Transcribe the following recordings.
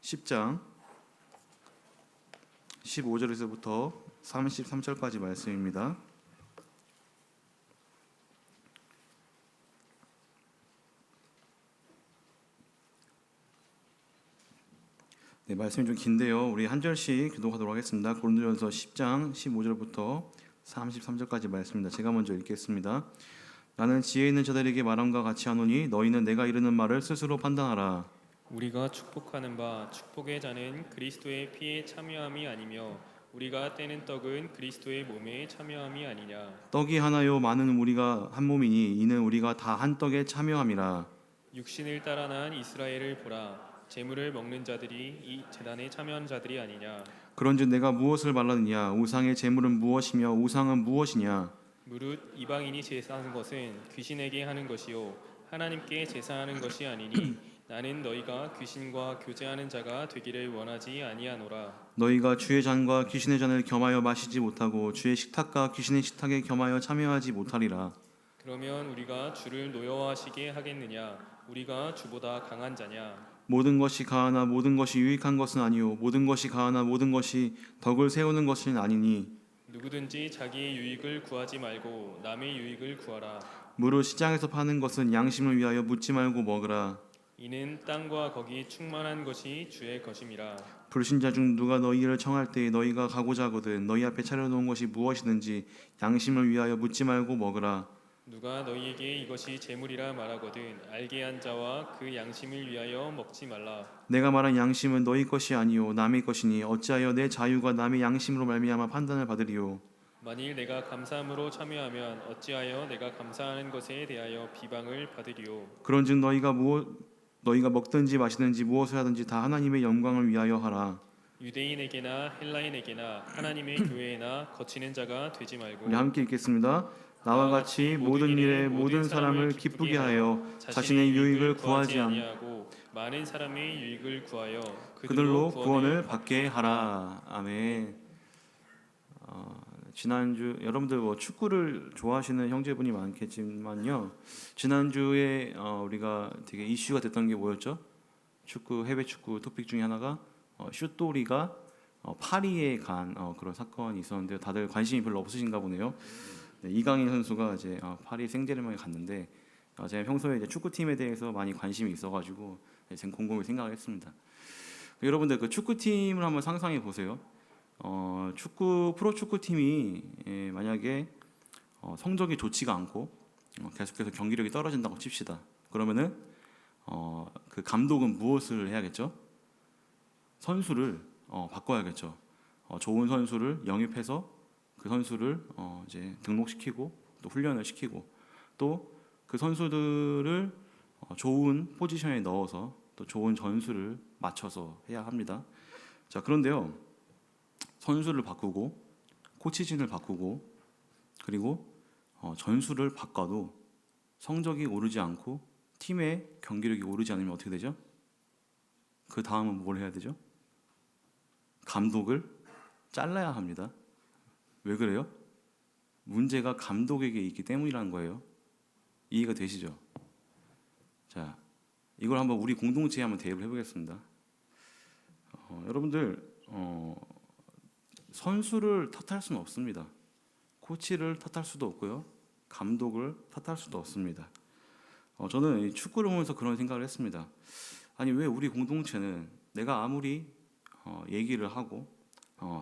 10장 15절에서부터 33절까지 말씀입니다. 네, 말씀이 좀 긴데요. 우리 한 절씩 교독하도록 하겠습니다. 고린도전서 10장 15절부터 33절까지 말씀입니다. 제가 먼저 읽겠습니다. 나는 지혜 있는 자들에게 말함과 같이 하노니 너희는 내가 이르는 말을 스스로 판단하라. 우리가 축복하는 바 축복의 잔은 그리스도의 피에 참여함이 아니며 우리가 떼는 떡은 그리스도의 몸에 참여함이 아니냐. 떡이 하나요 많은 우리가 한 몸이니 이는 우리가 다 한 떡에 참여함이라. 육신을 따라 난 이스라엘을 보라. 제물을 먹는 자들이 이 제단에 참여하는 자들이 아니냐. 그런즉 내가 무엇을 말하느냐? 우상의 제물은 무엇이며 우상은 무엇이냐? 무릇 이방인이 제사하는 것은 귀신에게 하는 것이요 하나님께 제사하는 것이 아니니 나는 너희가 귀신과 교제하는 자가 되기를 원하지 아니하노라. 너희가 주의 잔과 귀신의 잔을 겸하여 마시지 못하고 주의 식탁과 귀신의 식탁에 겸하여 참여하지 못하리라. 그러면 우리가 주를 노여워하시게 하겠느냐. 우리가 주보다 강한 자냐. 모든 것이 가하나 모든 것이 유익한 것은 아니요 모든 것이 가하나 모든 것이 덕을 세우는 것은 아니니 누구든지 자기의 유익을 구하지 말고 남의 유익을 구하라. 무릇 시장에서 파는 것은 양심을 위하여 묻지 말고 먹으라. 이는 땅과 거기 충만한 것이 주의 것임이라. 불신자 중 누가 너희를 청할 때에 너희가 가고자 하거든 너희 앞에 차려놓은 것이 무엇이든지 양심을 위하여 묻지 말고 먹으라. 누가 너희에게 이것이 재물이라 말하거든 알게 한 자와 그 양심을 위하여 먹지 말라. 내가 말한 양심은 너희 것이 아니요 남의 것이니 어찌하여 내 자유가 남의 양심으로 말미암아 판단을 받으리요. 만일 내가 감사함으로 참여하면 어찌하여 내가 감사하는 것에 대하여 비방을 받으리요. 그런즉 너희가 먹든지 마시든지 무엇을 하든지 다 하나님의 영광을 위하여 하라. 유대인에게나 헬라인에게나 하나님의 교회에나 거치는 자가 되지 말고. 우리 함께 읽겠습니다. 나와 같이 모든 일에 모든 사람을 기쁘게 하여 자신의 유익을 구하지 아니하고 많은 사람의 유익을 구하여 그들로 구원을 받게 하라. 아멘. 지난주 여러분들 축구를 좋아하시는 형제분이 많겠지만요. 지난주에 우리가 되게 이슈가 됐던 게 뭐였죠? 해외 축구 토픽 중에 하나가 슛돌이가 파리에 간 그런 사건이 있었는데요. 다들 관심이 별로 없으신가 보네요. 네, 이강인 선수가 이제 파리 생제르맹에 갔는데 제가 평소에 이제 축구팀에 대해서 많이 관심이 있어가지고 제가 곰곰이 생각을 했습니다. 여러분들 그 축구팀을 한번 상상해 보세요. 프로 축구팀이 만약에 성적이 좋지가 않고 계속해서 경기력이 떨어진다고 칩시다. 그러면은 그 감독은 무엇을 해야겠죠? 선수를 바꿔야겠죠. 좋은 선수를 영입해서 그 선수를 이제 등록시키고 또 훈련을 시키고 또 그 선수들을 좋은 포지션에 넣어서 또 좋은 전술을 맞춰서 해야 합니다. 자, 그런데요. 선수를 바꾸고 코치진을 바꾸고 그리고 전술을 바꿔도 성적이 오르지 않고 팀의 경기력이 오르지 않으면 어떻게 되죠? 그 다음은 뭘 해야 되죠? 감독을 잘라야 합니다. 왜 그래요? 문제가 감독에게 있기 때문이라는 거예요. 이해가 되시죠? 자, 이걸 한번 우리 공동체에 한번 대입을 해보겠습니다. 여러분들 선수를 탓할 수는 없습니다. 코치를 탓할 수도 없고요. 감독을 탓할 수도 없습니다. 저는 축구를 보면서 그런 생각을 했습니다. 아니 왜 우리 공동체는 내가 아무리 얘기를 하고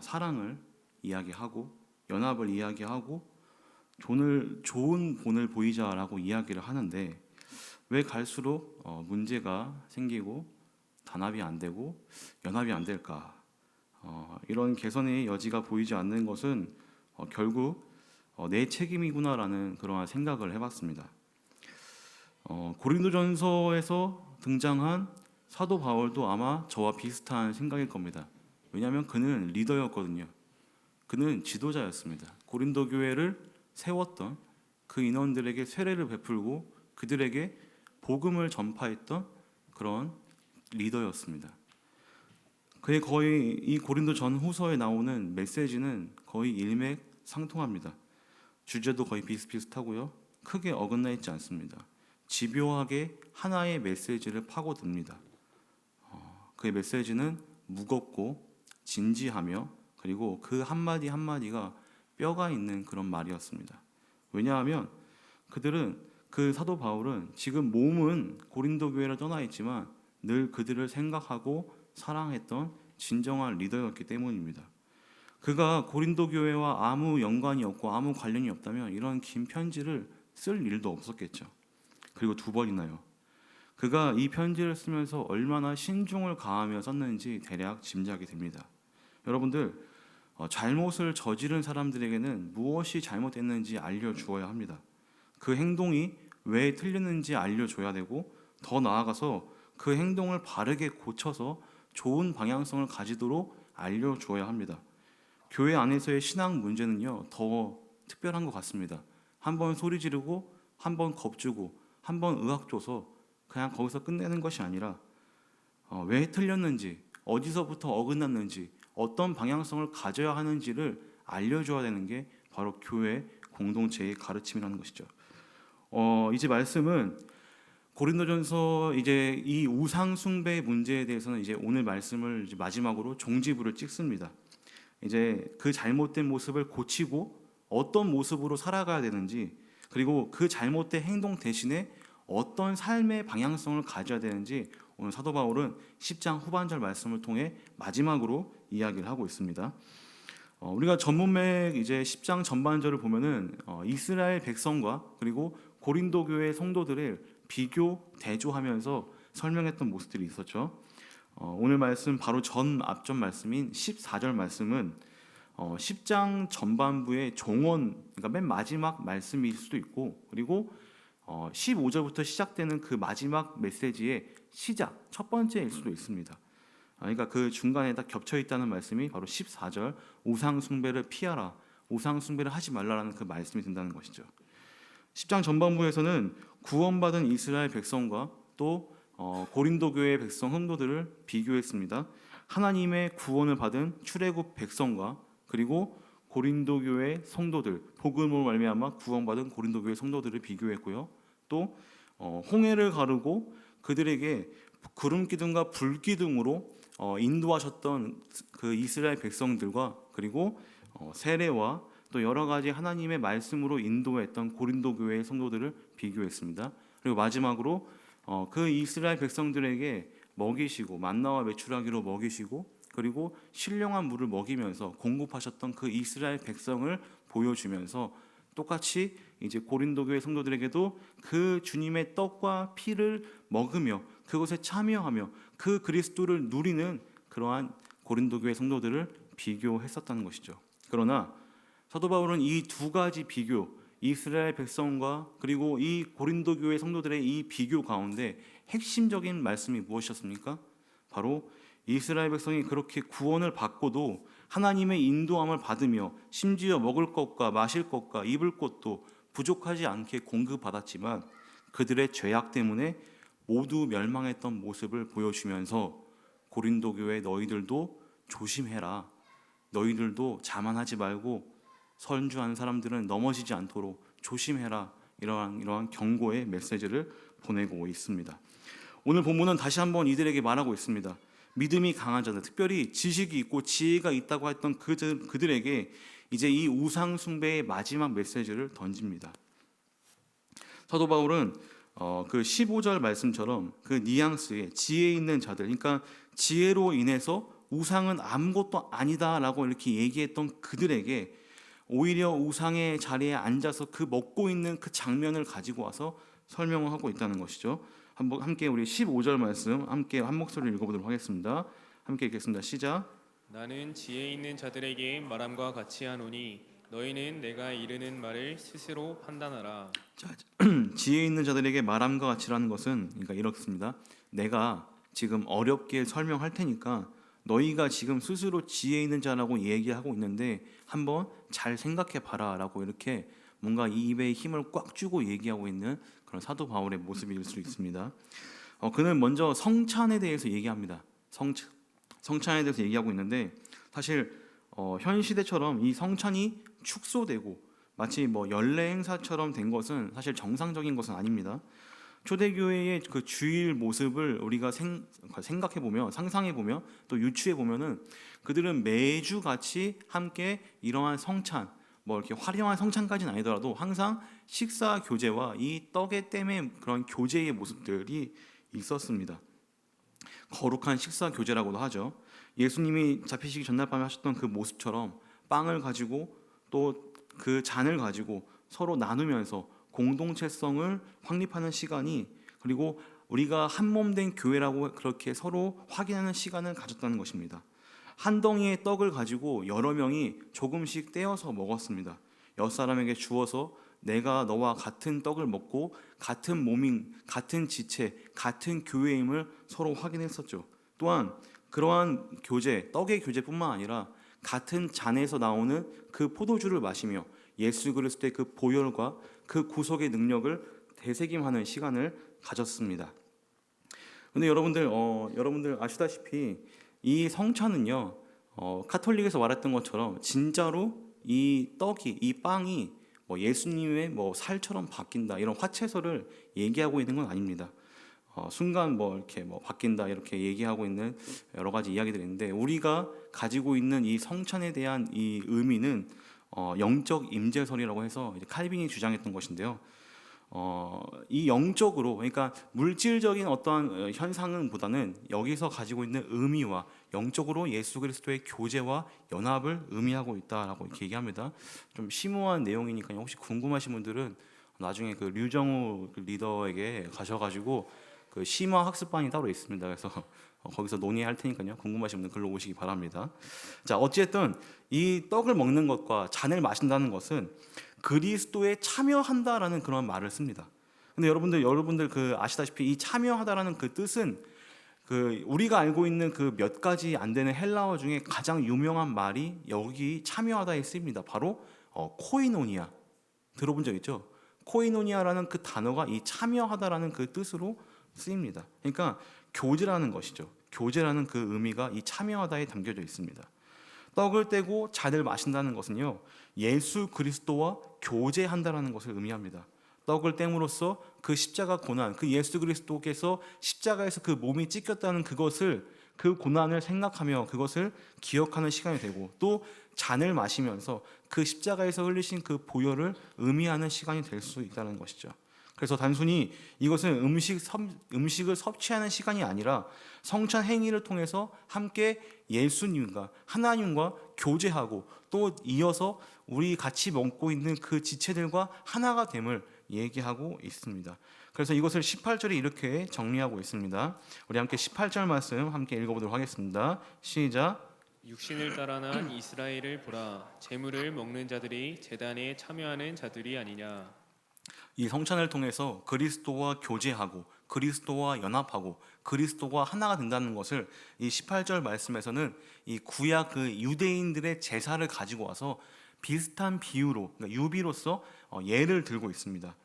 사랑을 이야기하고 연합을 이야기하고 좋은 본을 보이자라고 이야기를 하는데 왜 갈수록 문제가 생기고 단합이 안 되고 연합이 안 될까? 이런 개선의 여지가 보이지 않는 것은 결국 내 책임이구나라는 그러한 생각을 해봤습니다. 고린도전서에서 등장한 사도 바울도 아마 저와 비슷한 생각일 겁니다. 왜냐하면 그는 리더였거든요. 그는 지도자였습니다. 고린도 교회를 세웠던 그 인원들에게 세례를 베풀고 그들에게 복음을 전파했던 그런 리더였습니다. 그의 거의 이 고린도 전후서에 나오는 메시지는 거의 일맥상통합니다. 주제도 거의 비슷비슷하고요. 크게 어긋나 있지 않습니다. 집요하게 하나의 메시지를 파고듭니다. 그의 메시지는 무겁고 진지하며 그리고 그 한마디 한마디가 뼈가 있는 그런 말이었습니다. 왜냐하면 그 사도 바울은 지금 몸은 고린도 교회를 떠나 있지만 늘 그들을 생각하고 사랑했던 진정한 리더였기 때문입니다. 그가 고린도 교회와 아무 연관이 없고 아무 관련이 없다면 이런 긴 편지를 쓸 일도 없었겠죠. 그리고 두 번이나요. 그가 이 편지를 쓰면서 얼마나 신중을 가하며 썼는지 대략 짐작이 됩니다. 여러분들, 잘못을 저지른 사람들에게는 무엇이 잘못됐는지 알려주어야 합니다. 그 행동이 왜 틀렸는지 알려줘야 되고 더 나아가서 그 행동을 바르게 고쳐서 좋은 방향성을 가지도록 알려주어야 합니다. 교회 안에서의 신앙 문제는요, 더 특별한 것 같습니다. 한번 소리 지르고 한번 겁주고 한번 의학 줘서 그냥 거기서 끝내는 것이 아니라 왜 틀렸는지, 어디서부터 어긋났는지, 어떤 방향성을 가져야 하는지를 알려줘야 되는 게 바로 교회 공동체의 가르침이라는 것이죠. 이제 말씀은 고린도전서 이제 이 우상 숭배 문제에 대해서는 이제 오늘 말씀을 이제 마지막으로 종지부를 찍습니다. 이제 그 잘못된 모습을 고치고 어떤 모습으로 살아가야 되는지, 그리고 그 잘못된 행동 대신에 어떤 삶의 방향성을 가져야 되는지 오늘 사도 바울은 10장 후반절 말씀을 통해 마지막으로 이야기를 하고 있습니다. 우리가 전문맥 이제 10장 전반절을 보면은 이스라엘 백성과 그리고 고린도 교회 성도들을 비교 대조하면서 설명했던 모습들이 있었죠. 오늘 말씀 바로 앞전 말씀인 14절 말씀은 10장 전반부의 종언, 그러니까 맨 마지막 말씀일 수도 있고, 그리고 15절부터 시작되는 그 마지막 메시지의 시작, 첫 번째일 수도 있습니다. 그러니까 그 중간에 딱 겹쳐 있다는 말씀이 바로 14절 우상 숭배를 피하라, 우상 숭배를 하지 말라라는 그 말씀이 된다는 것이죠. 10장 전반부에서는 구원받은 이스라엘 백성과 또 고린도 교회의 백성 성도들을 비교했습니다. 하나님의 구원을 받은 출애굽 백성과 그리고 고린도 교회 성도들, 복음으로 말미암아 구원받은 고린도 교회 성도들을 비교했고요. 또 홍해를 가르고 그들에게 구름 기둥과 불 기둥으로 인도하셨던 그 이스라엘 백성들과 그리고 세례와 또 여러 가지 하나님의 말씀으로 인도했던 고린도 교회의 성도들을 비교했습니다. 그리고 마지막으로 그 이스라엘 백성들에게 먹이시고 만나와 메추라기로 먹이시고 그리고 신령한 물을 먹이면서 공급하셨던 그 이스라엘 백성을 보여주면서 똑같이 이제 고린도 교회 성도들에게도 그 주님의 떡과 피를 먹으며 그것에 참여하며 그 그리스도를 누리는 그러한 고린도 교회 성도들을 비교했었다는 것이죠. 그러나 사도 바울은 이 두 가지 비교, 이스라엘 백성과 그리고 이 고린도 교회 성도들의 이 비교 가운데 핵심적인 말씀이 무엇이었습니까? 바로 이스라엘 백성이 그렇게 구원을 받고도 하나님의 인도함을 받으며 심지어 먹을 것과 마실 것과 입을 것도 부족하지 않게 공급받았지만 그들의 죄악 때문에 모두 멸망했던 모습을 보여주면서 고린도 교회 너희들도 조심해라. 너희들도 자만하지 말고 선주한 사람들은 넘어지지 않도록 조심해라. 이러한 경고의 메시지를 보내고 있습니다. 오늘 본문은 다시 한번 이들에게 말하고 있습니다. 믿음이 강한 자들, 특별히 지식이 있고 지혜가 있다고 했던 그들에게 이제 이 우상 숭배의 마지막 메시지를 던집니다. 사도 바울은 그 15절 말씀처럼 그 뉘앙스에 지혜 있는 자들, 그러니까 지혜로 인해서 우상은 아무것도 아니다라고 이렇게 얘기했던 그들에게 오히려 우상의 자리에 앉아서 그 먹고 있는 그 장면을 가지고 와서 설명을 하고 있다는 것이죠. 함께 우리 15절 말씀 함께 한 목소리를 읽어보도록 하겠습니다. 함께 읽겠습니다. 시작. 나는 지혜 있는 자들에게 말함과 같이 하노니 너희는 내가 이르는 말을 스스로 판단하라. 자, 지혜 있는 자들에게 말함과 같이라는 것은 그러니까 이렇습니다. 내가 지금 어렵게 설명할 테니까 너희가 지금 스스로 지혜 있는 자라고 얘기하고 있는데 한번 잘 생각해 봐라라고 이렇게 뭔가 입에 힘을 꽉 주고 얘기하고 있는 그런 사도 바울의 모습일 수 있습니다. 그는 먼저 성찬에 대해서 얘기합니다. 성찬에 대해서 얘기하고 있는데 사실 현 시대처럼 이 성찬이 축소되고 마치 뭐 연례 행사처럼 된 것은 사실 정상적인 것은 아닙니다. 초대교회의 그 주일 모습을 우리가 생각해 보면, 상상해 보면, 또 유추해 보면은 그들은 매주 같이 함께 이러한 성찬, 뭐 이렇게 화려한 성찬까지는 아니더라도 항상 식사 교제와 이 떡의 땜의 그런 교제의 모습들이 있었습니다. 거룩한 식사 교제라고도 하죠. 예수님이 잡히시기 전날 밤에 하셨던 그 모습처럼 빵을 가지고 또 그 잔을 가지고 서로 나누면서 공동체성을 확립하는 시간이, 그리고 우리가 한 몸 된 교회라고 그렇게 서로 확인하는 시간을 가졌다는 것입니다. 한 덩이의 떡을 가지고 여러 명이 조금씩 떼어서 먹었습니다. 6사람에게 주어서 내가 너와 같은 떡을 먹고 같은 몸인, 같은 지체, 같은 교회임을 서로 확인했었죠. 또한 그러한 교제, 떡의 교제뿐만 아니라 같은 잔에서 나오는 그 포도주를 마시며 예수 그리스도의 그 보혈과 그 구속의 능력을 되새김하는 시간을 가졌습니다. 근데 여러분들 아시다시피 이 성찬은요, 카톨릭에서 말했던 것처럼 진짜로 이 떡이, 이 빵이 뭐 예수님의 뭐 살처럼 바뀐다, 이런 화채설을 얘기하고 있는 건 아닙니다. 순간 뭐 이렇게 뭐 바뀐다 이렇게 얘기하고 있는 여러 가지 이야기들이 있는데, 우리가 가지고 있는 이 성찬에 대한 이 의미는 영적 임재설이라고 해서 이제 칼빈이 주장했던 것인데요. 이 영적으로, 그러니까 물질적인 어떠한 현상은보다는 여기서 가지고 있는 의미와 영적으로 예수 그리스도의 교제와 연합을 의미하고 있다라고 이렇게 얘기합니다. 좀 심오한 내용이니까요. 혹시 궁금하신 분들은 나중에 그 류정우 리더에게 가셔가지고 그 심화 학습반이 따로 있습니다. 그래서 거기서 논의할 테니까요. 궁금하신 분들 글로 오시기 바랍니다. 자, 어쨌든 이 떡을 먹는 것과 잔을 마신다는 것은 그리스도에 참여한다라는 그런 말을 씁니다. 근데 여러분들 그 아시다시피 이 참여하다라는 그 뜻은 그 우리가 알고 있는 그 몇 가지 안 되는 헬라어 중에 가장 유명한 말이 여기 참여하다에 쓰입니다. 바로 코이노니아. 들어본 적 있죠? 코이노니아라는 그 단어가 이 참여하다라는 그 뜻으로 쓰입니다. 그러니까 교제라는 것이죠. 교제라는 그 의미가 이 참여하다에 담겨져 있습니다. 떡을 떼고 잔을 마신다는 것은요, 예수 그리스도와 교제한다라는 것을 의미합니다. 떡을 땜으로써 그 십자가 고난, 그 예수 그리스도께서 십자가에서 그 몸이 찢겼다는 그것을, 그 고난을 생각하며 그것을 기억하는 시간이 되고, 또 잔을 마시면서 그 십자가에서 흘리신 그 보혈을 의미하는 시간이 될 수 있다는 것이죠. 그래서 단순히 이것은 음식을 섭취하는 시간이 아니라 성찬 행위를 통해서 함께 예수님과 하나님과 교제하고, 또 이어서 우리 같이 먹고 있는 그 지체들과 하나가 됨을 얘기하고 있습니다. 그래서 이것을 18절에 이렇게 정리하고 있습니다. 우리 함께 18절 말씀 함께 읽어보도록 하겠습니다. 시작. 육신을 따라 난 이스라엘을 보라. 제물을 먹는 자들이 제단에 참여하는 자들이 아니냐. 이 성찬을 통해서 그리스도와 교제하고 그리스도와 연합하고 그리스도와 하나가 된다는 것을 이 18절 말씀에서는 이 구약 그 유대인들의 제사를 가지고 와서 비슷한 비유로, 그러니까 유비로서 예를 들고 있습니다.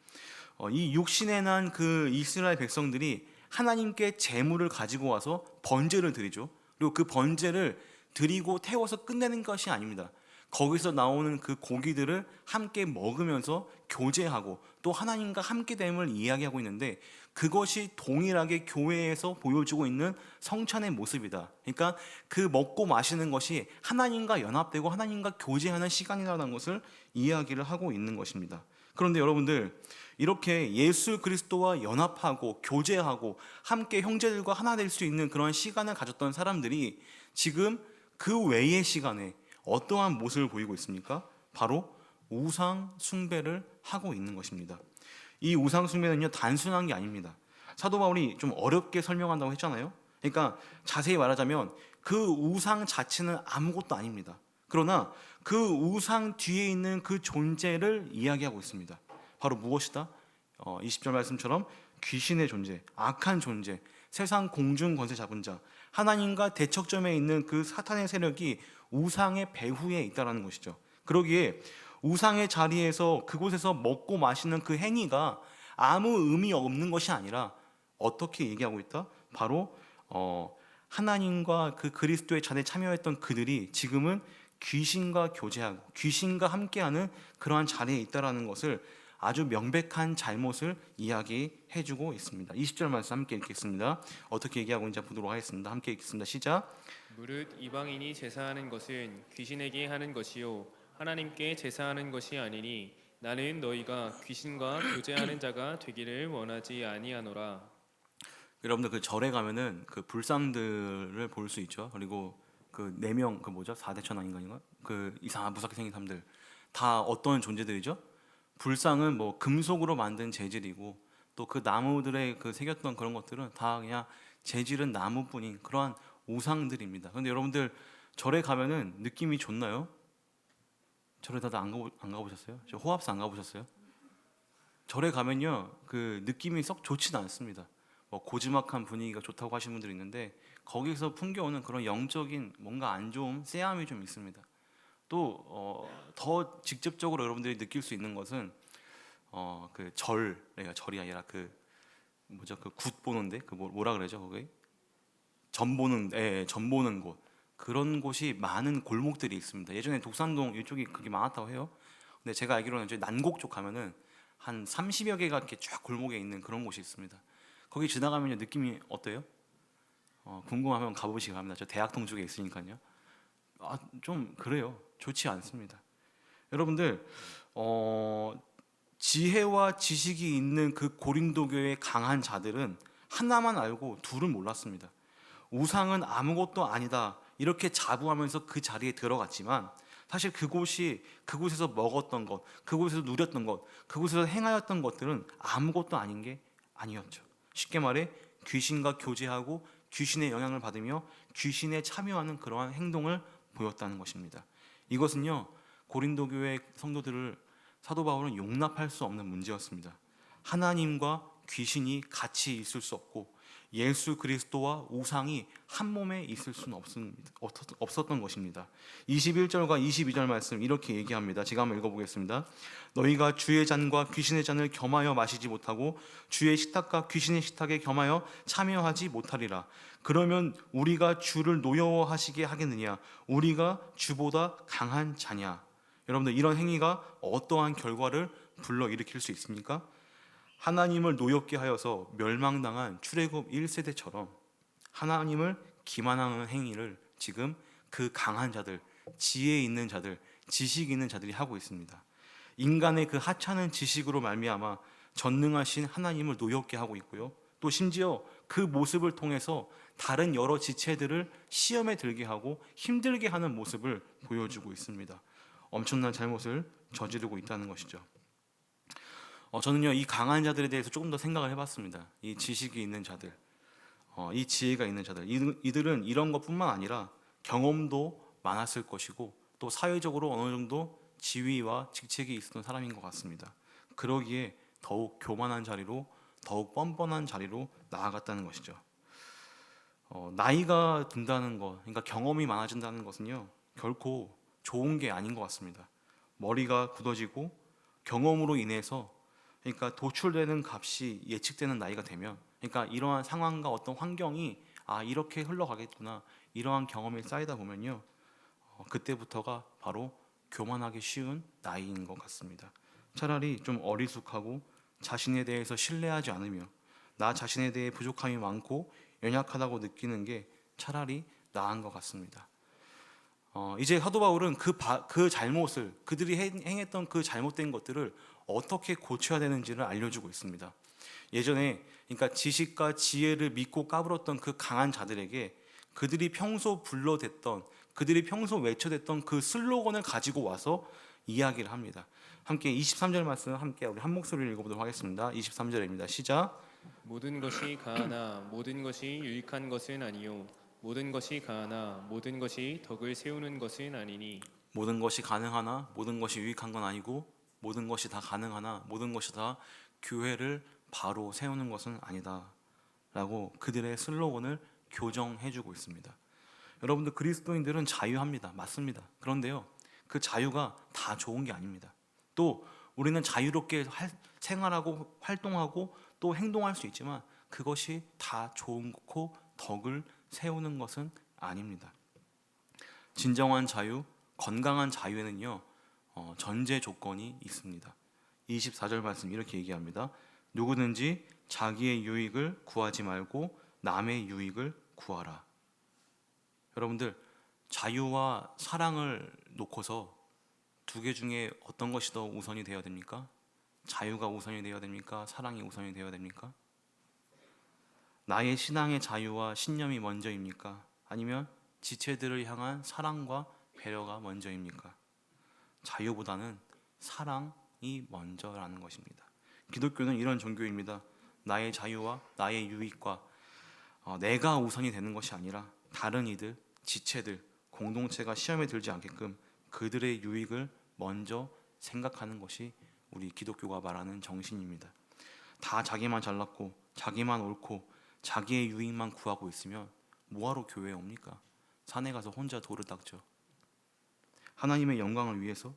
이 육신에 난 그 이스라엘 백성들이 하나님께 제물을 가지고 와서 번제를 드리죠. 그리고 그 번제를 드리고 태워서 끝내는 것이 아닙니다. 거기서 나오는 그 고기들을 함께 먹으면서 교제하고 또 하나님과 함께됨을 이야기하고 있는데, 그것이 동일하게 교회에서 보여주고 있는 성찬의 모습이다. 그러니까 그 먹고 마시는 것이 하나님과 연합되고 하나님과 교제하는 시간이라는 것을 이야기를 하고 있는 것입니다. 그런데 여러분들, 이렇게 예수 그리스도와 연합하고 교제하고 함께 형제들과 하나 될 수 있는 그런 시간을 가졌던 사람들이 지금 그 외의 시간에 어떠한 모습을 보이고 있습니까? 바로 우상 숭배를 하고 있는 것입니다. 이 우상 숭배는요, 단순한 게 아닙니다. 사도 바울이 좀 어렵게 설명한다고 했잖아요. 그러니까 자세히 말하자면 그 우상 자체는 아무것도 아닙니다. 그러나 그 우상 뒤에 있는 그 존재를 이야기하고 있습니다. 바로 무엇이다? 20절 말씀처럼 귀신의 존재, 악한 존재, 세상 공중 권세 잡은 자, 하나님과 대척점에 있는 그 사탄의 세력이 우상의 배후에 있다는 것이죠. 그러기에 우상의 자리에서 그곳에서 먹고 마시는 그 행위가 아무 의미 없는 것이 아니라 어떻게 얘기하고 있다? 바로 하나님과 그 그리스도의 잔에 참여했던 그들이 지금은 귀신과 교제하고 귀신과 함께하는 그러한 자리에 있다라는 것을 아주 명백한 잘못을 이야기해주고 있습니다. 20절 말씀 함께 읽겠습니다. 어떻게 얘기하고 있는지 보도록 하겠습니다. 함께 읽겠습니다. 시작. 무릇 이방인이 제사하는 것은 귀신에게 하는 것이요 하나님께 제사하는 것이 아니니 나는 너희가 귀신과 교제하는 자가 되기를 원하지 아니하노라. 여러분들 그 절에 가면은 그 불상들을 볼 수 있죠. 그리고 그 4명 그 뭐죠? 4대 천왕인가? 그 이상한 무섭게 생긴 사람들 다 어떤 존재들이죠? 불상은 뭐 금속으로 만든 재질이고 또 그 나무들에 그 새겼던 그런 것들은 다 그냥 재질은 나무뿐인 그러한 우상들입니다. 그런데 여러분들 절에 가면은 느낌이 좋나요? 절에 다들 안 가보셨어요? 저 호합사 안 가보셨어요? 절에 가면요 그 느낌이 썩 좋지는 않습니다. 뭐 고즈막한 분위기가 좋다고 하시는 분들이 있는데 거기서 풍겨오는 그런 영적인 뭔가 안 좋은 쎄함이 좀 있습니다. 또 더 직접적으로 여러분들이 느낄 수 있는 것은 그 절이 아니라 그 뭐죠 그 굿 보는데 그 뭐라 그러죠 거기 전 보는 곳 그런 곳이 많은 골목들이 있습니다. 예전에 독산동 이쪽이 그게 많았다고 해요. 근데 제가 알기로는 저희 난곡 쪽 가면은 한 30여 개가 이렇게 쫙 골목에 있는 그런 곳이 있습니다. 거기 지나가면 느낌이 어때요? 궁금하면 가보시기 바랍니다. 저 대학동 쪽에 있으니까요. 좀 그래요. 좋지 않습니다. 여러분들 지혜와 지식이 있는 그 고린도교의 강한 자들은 하나만 알고 둘은 몰랐습니다. 우상은 아무것도 아니다 이렇게 자부하면서 그 자리에 들어갔지만 사실 그곳에서 먹었던 것, 그곳에서 누렸던 것, 그곳에서 행하였던 것들은 아무것도 아닌 게 아니었죠. 쉽게 말해 귀신과 교제하고 귀신의 영향을 받으며 귀신에 참여하는 그러한 행동을 보였다는 것입니다. 이것은요 고린도 교회 성도들을 사도 바울은 용납할 수 없는 문제였습니다. 하나님과 귀신이 같이 있을 수 없고 예수 그리스도와 우상이 한 몸에 있을 수는 없었던 것입니다. 21절과 22절 말씀 이렇게 얘기합니다. 제가 한번 읽어보겠습니다. 너희가 주의 잔과 귀신의 잔을 겸하여 마시지 못하고 주의 식탁과 귀신의 식탁에 겸하여 참여하지 못하리라. 그러면 우리가 주를 노여워하시게 하겠느냐? 우리가 주보다 강한 자냐? 여러분들 이런 행위가 어떠한 결과를 불러일으킬 수 있습니까? 하나님을 노엽게 하여서 멸망당한 출애굽 1세대처럼 하나님을 기만하는 행위를 지금 그 강한 자들, 지혜 있는 자들, 지식 있는 자들이 하고 있습니다. 인간의 그 하찮은 지식으로 말미암아 전능하신 하나님을 노엽게 하고 있고요. 또 심지어 그 모습을 통해서 다른 여러 지체들을 시험에 들게 하고 힘들게 하는 모습을 보여주고 있습니다. 엄청난 잘못을 저지르고 있다는 것이죠. 저는요 이 강한 자들에 대해서 조금 더 생각을 해봤습니다. 이 지식이 있는 자들, 이 지혜가 있는 자들, 이들은 이런 것뿐만 아니라 경험도 많았을 것이고 또 사회적으로 어느 정도 지위와 직책이 있었던 사람인 것 같습니다. 그러기에 더욱 교만한 자리로, 더욱 뻔뻔한 자리로 나아갔다는 것이죠. 나이가 든다는 것, 그러니까 경험이 많아진다는 것은요 결코 좋은 게 아닌 것 같습니다. 머리가 굳어지고 경험으로 인해서 그러니까 도출되는 값이 예측되는 나이가 되면 그러니까 이러한 상황과 어떤 환경이 이렇게 흘러가겠구나 이러한 경험이 쌓이다 보면요 그때부터가 바로 교만하기 쉬운 나이인 것 같습니다. 차라리 좀 어리숙하고 자신에 대해서 신뢰하지 않으며 나 자신에 대해 부족함이 많고 연약하다고 느끼는 게 차라리 나은 것 같습니다. 이제 사도 바울은 그 잘못을 그들이 행했던 그 잘못된 것들을 어떻게 고쳐야 되는지를 알려주고 있습니다. 예전에 그러니까 지식과 지혜를 믿고 까불었던 그 강한 자들에게 그들이 평소 불러댔던 그들이 평소 외쳐댔던 그 슬로건을 가지고 와서 이야기를 합니다. 함께 23절 말씀 함께 우리 한 목소리를 읽어보도록 하겠습니다. 23절입니다. 시작. 모든 것이 가하나 모든 것이 유익한 것은 아니요 모든 것이 가하나 모든 것이 덕을 세우는 것은 아니니. 모든 것이 가능하나 모든 것이 유익한 건 아니고 모든 것이 다 가능하나 모든 것이 다 교회를 바로 세우는 것은 아니다 라고 그들의 슬로건을 교정해주고 있습니다. 여러분들 그리스도인들은 자유합니다. 맞습니다. 그런데요 그 자유가 다 좋은 게 아닙니다. 또 우리는 자유롭게 생활하고 활동하고 또 행동할 수 있지만 그것이 다 좋고 덕을 세우는 것은 아닙니다. 진정한 자유, 건강한 자유에는요 전제 조건이 있습니다. 24절 말씀 이렇게 얘기합니다. 누구든지 자기의 유익을 구하지 말고 남의 유익을 구하라. 여러분들, 자유와 사랑을 놓고서 두 개 중에 어떤 것이 더 우선이 되어야 됩니까? 자유가 우선이 되어야 됩니까? 사랑이 우선이 되어야 됩니까? 나의 신앙의 자유와 신념이 먼저입니까? 아니면 지체들을 향한 사랑과 배려가 먼저입니까? 자유보다는 사랑이 먼저라는 것입니다. 기독교는 이런 종교입니다. 나의 자유와 나의 유익과 내가 우선이 되는 것이 아니라 다른 이들, 지체들, 공동체가 시험에 들지 않게끔 그들의 유익을 먼저 생각하는 것이 우리 기독교가 말하는 정신입니다. 다 자기만 잘났고 자기만 옳고 자기의 유익만 구하고 있으면 뭐하러 교회에 옵니까? 산에 가서 혼자 돌을 닦죠. 하나님의 영광을 위해서,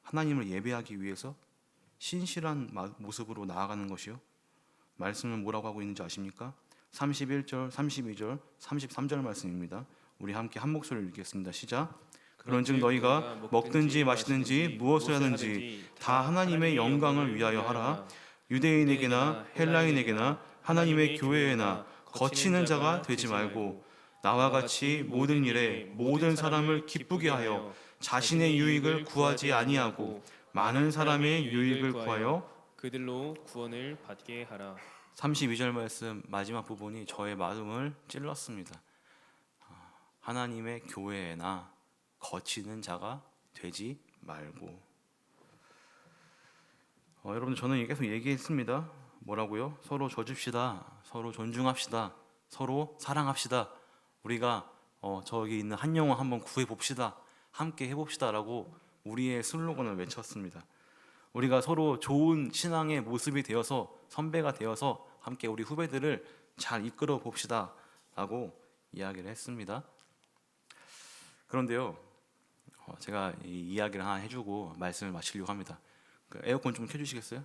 하나님을 예배하기 위해서 신실한 모습으로 나아가는 것이요. 말씀은 뭐라고 하고 있는지 아십니까? 31절, 32절, 33절 말씀입니다. 우리 함께 한 목소리를 읽겠습니다. 시작. 그런즉 너희가 먹든지 마시든지 무엇을 하든지 다 하나님의 영광을 위하여 하라. 유대인에게나 헬라인에게나 하나님의 교회에나 거치는 자가 되지 말고 나와 같이 모든 일에 모든 사람을 기쁘게 하여 자신의 유익을 구하지 아니하고 많은 사람의 유익을 구하여 그들로 구원을 받게 하라. 32절 말씀 마지막 부분이 저의 마음을 찔렀습니다. 하나님의 교회에나 거치는 자가 되지 말고. 여러분, 저는 계속 얘기했습니다. 뭐라고요? 서로 져줍시다. 서로 존중합시다. 서로 사랑합시다. 우리가 저기 있는 한 영혼 한번 구해봅시다. 함께 해봅시다라고 우리의 슬로건을 외쳤습니다. 우리가 서로 좋은 신앙의 모습이 되어서 선배가 되어서 함께 우리 후배들을 잘 이끌어 봅시다 라고 이야기를 했습니다. 그런데요, 제가 이 이야기를 하나 해주고 말씀을 마치려고 합니다. 그 에어컨 좀 켜주시겠어요?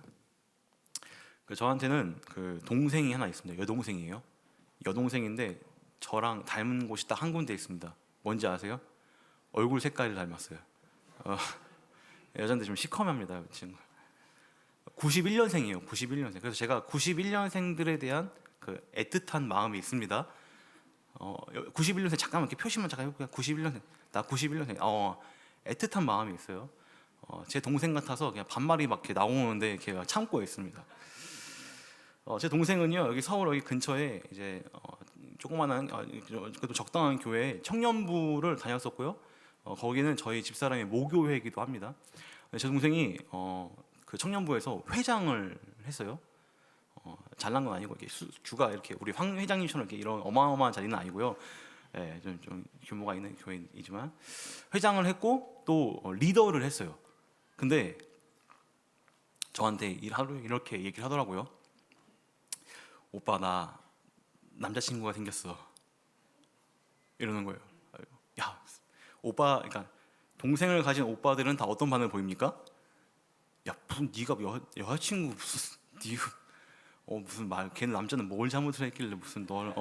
저한테는 그 동생이 하나 있습니다. 여동생이에요. 여동생인데 저랑 닮은 곳이 딱 한 군데 있습니다. 뭔지 아세요? 얼굴 색깔이 닮았어요. 여잔데 좀 시커맵니다, 친구. 91년생이에요. 91년생. 그래서 제가 91년생들에 대한 그 애틋한 마음이 있습니다. 91년생 잠깐만 이렇게 표시만 잠깐 해볼게요. 91년생. 나 91년생. 애틋한 마음이 있어요. 제 동생 같아서 그냥 반말이 막 이렇게 나오는데 이렇게 참고 있습니다. 제 동생은요, 여기 서울 여기 근처에 이제 조그만한 그래도 적당한 교회 청년부를 다녔었고요. 거기는 저희 집사람의 모교회이기도 합니다. 제 동생이 그 청년부에서 회장을 했어요. 잘난 건 아니고 이렇게 주가 이렇게 우리 황 회장님처럼 이렇게 이런 어마어마한 자리는 아니고요. 예, 좀 규모가 있는 교회이지만 회장을 했고 또 리더를 했어요. 근데 저한테 이렇게 얘기를 하더라고요. 오빠, 나 남자친구가 생겼어. 이러는 거예요. 야, 오빠, 그러니까 동생을 가진 오빠들은 다 어떤 반응을 보입니까? 야, 무슨 네가 여자친구 무슨 네가 무슨 말, 걔는 남자는 뭘 잘못을 했길래 무슨 널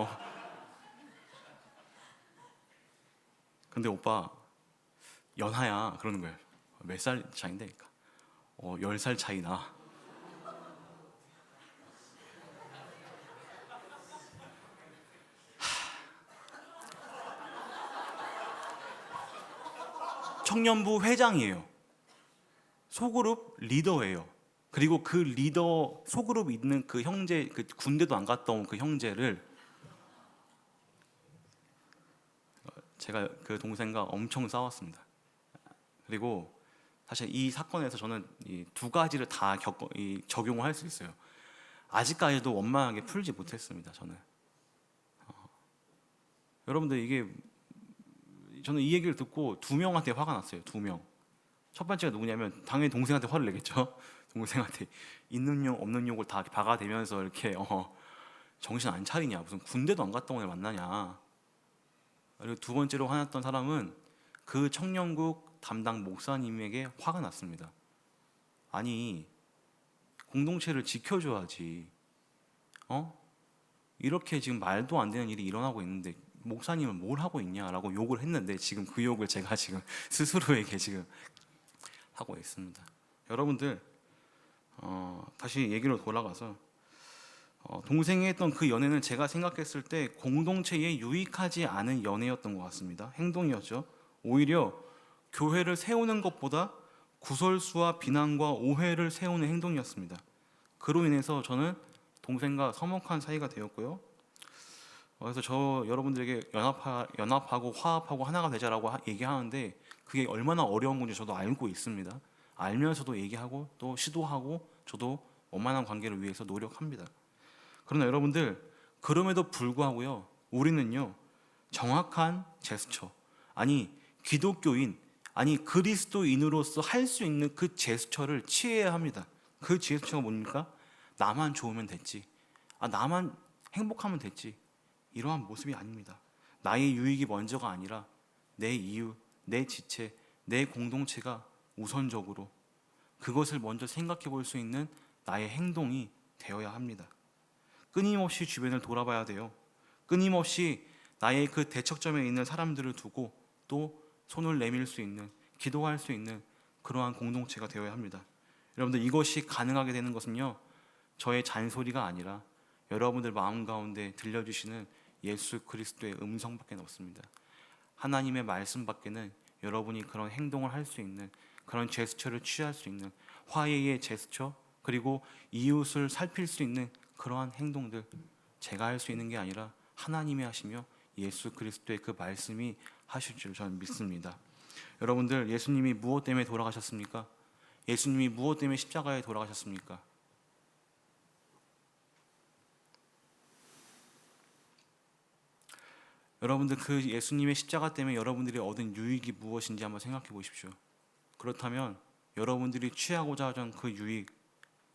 근데 오빠 연하야 그러는 거예요. 몇 살 차인데? 그러니까 10살 차이 나. 청년부 회장이에요. 소그룹 리더예요. 그리고 그 리더 소그룹 있는 그 형제, 그 군대도 안 갔다 온 그 형제를 제가 그 동생과 엄청 싸웠습니다. 그리고 사실 이 사건에서 저는 이 두 가지를 다 적용을 할 수 있어요. 아직까지도 원만하게 풀지 못했습니다. 저는 여러분들, 이게 저는 이 얘기를 듣고 두 명한테 화가 났어요. 두 명. 첫 번째가 누구냐면 당연히 동생한테 화를 내겠죠. 동생한테 있는 욕 없는 욕을 다 박아대면서 이렇게 정신 안 차리냐, 무슨 군대도 안 갔다 온 애 만나냐. 그리고 두 번째로 화났던 사람은 그 청년국 담당 목사님에게 화가 났습니다. 아니, 공동체를 지켜줘야지. 이렇게 지금 말도 안 되는 일이 일어나고 있는데 목사님은 뭘 하고 있냐라고 욕을 했는데 지금 그 욕을 제가 지금 스스로에게 지금 하고 있습니다. 여러분들, 다시 얘기로 돌아가서 동생이 했던 그 연애는 제가 생각했을 때 공동체에 유익하지 않은 연애였던 것 같습니다. 행동이었죠. 오히려 교회를 세우는 것보다 구설수와 비난과 오해를 세우는 행동이었습니다. 그로 인해서 저는 동생과 서먹한 사이가 되었고요. 그래서 저 여러분들에게 연합하고 화합하고 하나가 되자라고 얘기하는데 그게 얼마나 어려운 건지 저도 알고 있습니다. 알면서도 얘기하고 또 시도하고 저도 원만한 관계를 위해서 노력합니다. 그러나 여러분들, 그럼에도 불구하고요, 우리는요 정확한 제스처, 아니 기독교인, 아니 그리스도인으로서 할 수 있는 그 제스처를 취해야 합니다. 그 제스처가 뭡니까? 나만 좋으면 됐지, 나만 행복하면 됐지, 이러한 모습이 아닙니다. 나의 유익이 먼저가 아니라 내 이웃, 내 지체, 내 공동체가 우선적으로 그것을 먼저 생각해 볼 수 있는 나의 행동이 되어야 합니다. 끊임없이 주변을 돌아봐야 돼요. 끊임없이 나의 그 대척점에 있는 사람들을 두고 또 손을 내밀 수 있는, 기도할 수 있는 그러한 공동체가 되어야 합니다. 여러분들, 이것이 가능하게 되는 것은요, 저의 잔소리가 아니라 여러분들 마음 가운데 들려주시는 예수 그리스도의 음성밖에 없습니다. 하나님의 말씀밖에는 여러분이 그런 행동을 할 수 있는, 그런 제스처를 취할 수 있는 화해의 제스처, 그리고 이웃을 살필 수 있는 그러한 행동들, 제가 할 수 있는 게 아니라 하나님이 하시며 예수 그리스도의 그 말씀이 하실 줄 저는 믿습니다. 여러분들, 예수님이 무엇 때문에 돌아가셨습니까? 예수님이 무엇 때문에 십자가에 돌아가셨습니까? 여러분들, 그 예수님의 십자가 때문에 여러분들이 얻은 유익이 무엇인지 한번 생각해 보십시오. 그렇다면 여러분들이 취하고자 하던 그 유익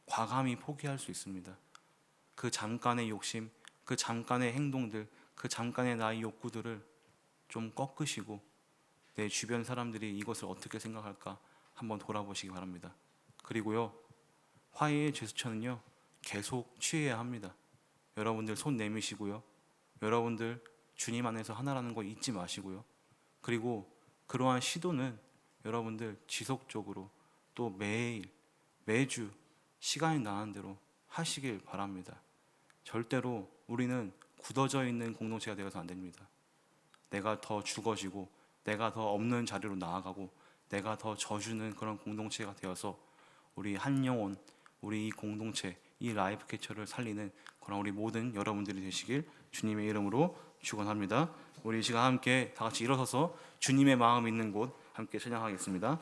과감히 포기할 수 있습니다. 그 잠깐의 욕심, 그 잠깐의 행동들, 그 잠깐의 나의 욕구들을 좀 꺾으시고 내 주변 사람들이 이것을 어떻게 생각할까 한번 돌아보시기 바랍니다. 그리고요, 화해의 제스처는요 계속 취해야 합니다. 여러분들 손 내미시고요, 여러분들 주님 안에서 하나라는 거 잊지 마시고요, 그리고 그러한 시도는 여러분들 지속적으로 또 매일 매주 시간이 나는 대로 하시길 바랍니다. 절대로 우리는 굳어져 있는 공동체가 되어서 안 됩니다. 내가 더 죽어지고 내가 더 없는 자리로 나아가고 내가 더 져주는 그런 공동체가 되어서 우리 한 영혼, 우리 이 공동체, 이 라이프 캐처를 살리는 그런 우리 모든 여러분들이 되시길 주님의 이름으로 축원합니다. 우리 이 시간 함께 다 같이 일어서서 주님의 마음 있는 곳 함께 찬양하겠습니다.